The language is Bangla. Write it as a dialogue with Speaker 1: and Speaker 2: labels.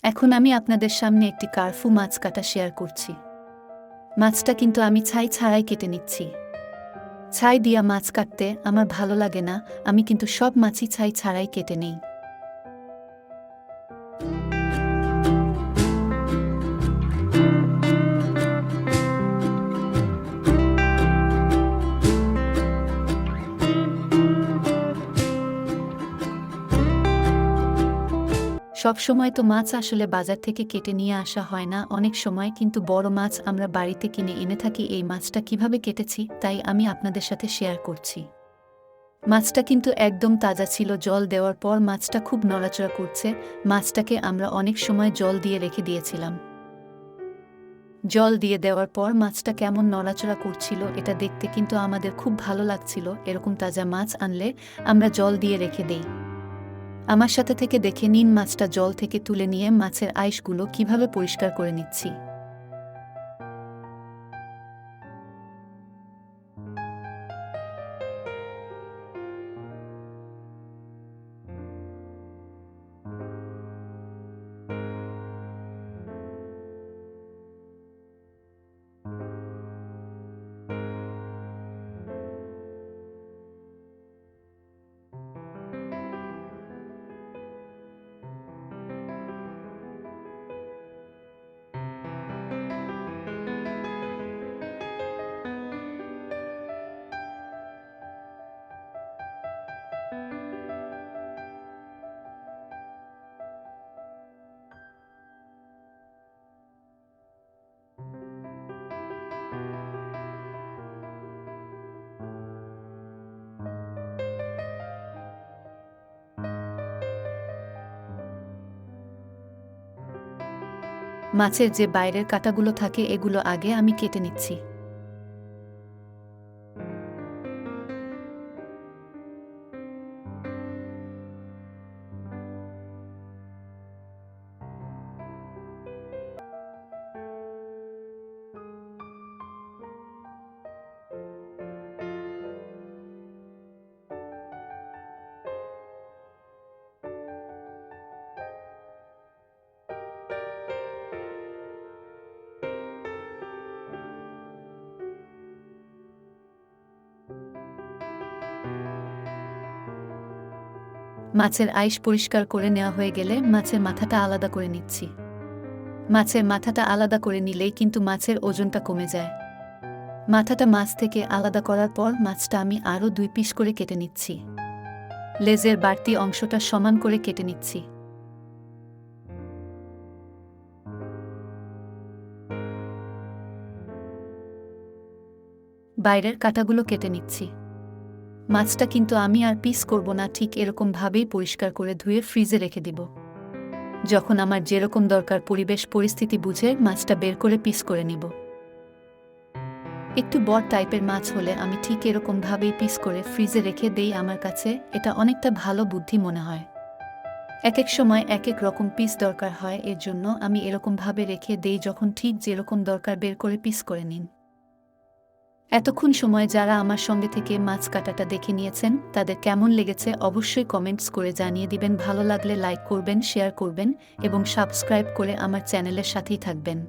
Speaker 1: এখন আমি আপনাদের সামনে একটি কার্ফু মাছ কাটা শেয়ার করছি। মাছটা কিন্তু আমি ছাই ছাড়াই কেটে নিচ্ছি। ছাই দিয়া মাছ কাটতে আমার ভালো লাগে না, আমি কিন্তু সব মাছই ছাই ছাড়াই কেটে নেই। সবসময় তো মাছ আসলে বাজার থেকে কেটে নিয়ে আসা হয় না, অনেক সময় কিন্তু বড় মাছ আমরা বাড়িতে কিনে এনে থাকি। এই মাছটা কিভাবে কেটেছি তাই আমি আপনাদের সাথে শেয়ার করছি। মাছটা কিন্তু একদম তাজা ছিল, জল দেওয়ার পর মাছটা খুব নড়াচড়া করছে। মাছটাকে আমরা অনেক সময় জল দিয়ে রেখে দিয়েছিলাম। জল দিয়ে দেওয়ার পর মাছটা কেমন নড়াচড়া করছিল, এটা দেখতে কিন্তু আমাদের খুব ভালো লাগছিল। এরকম তাজা মাছ আনলে আমরা জল দিয়ে রেখে দেই। আমার সাথে থেকে দেখে নিন মাছটা জল থেকে তুলে নিয়ে মাছের আঁশগুলো কিভাবে পরিষ্কার করে নিচ্ছি। মাছের যে বাইরের কাঁটাগুলো থাকে এগুলো আগে আমি কেটে নিচ্ছি। মাছের আঁশ পরিষ্কার করে নেওয়া হয়ে গেলে মাছের মাথাটা আলাদা করে নিচ্ছি। মাছের মাথাটা আলাদা করে নিলেই কিন্তু মাছের ওজনটা কমে যায়। মাথাটা মাছ থেকে আলাদা করার পর মাছটা আমি আরও 2 পিস করে কেটে নিচ্ছি। লেজের বাড়তি অংশটা সমান করে কেটে নিচ্ছি। বাইরের কাঁটাগুলো কেটে নিচ্ছি। মাছটা কিন্তু আমি আর পিস করব না, ঠিক এরকমভাবেই পরিষ্কার করে ধুয়ে ফ্রিজে রেখে দিব। যখন আমার যেরকম দরকার পরিবেশ পরিস্থিতি বুঝে মাছটা বের করে পিস করে নিব। একটু বড় টাইপের মাছ হলে আমি ঠিক এরকমভাবেই পিস করে ফ্রিজে রেখে দেই। আমার কাছে এটা অনেকটা ভালো বুদ্ধি মনে হয়। এক এক সময় এক এক রকম পিস দরকার হয়, এর জন্য আমি এরকমভাবে রেখে দেই। যখন ঠিক যেরকম দরকার বের করে পিস করে নিন। এতক্ষণ সময় যারা আমার সঙ্গে থেকে মাছ কাটাটা দেখে নিয়েছেন তাদের কেমন লেগেছে অবশ্যই কমেন্টস করে জানিয়ে দিবেন। ভালো লাগলে লাইক করবেন, শেয়ার করবেন এবং সাবস্ক্রাইব করে আমার চ্যানেলের সাথেই থাকবেন।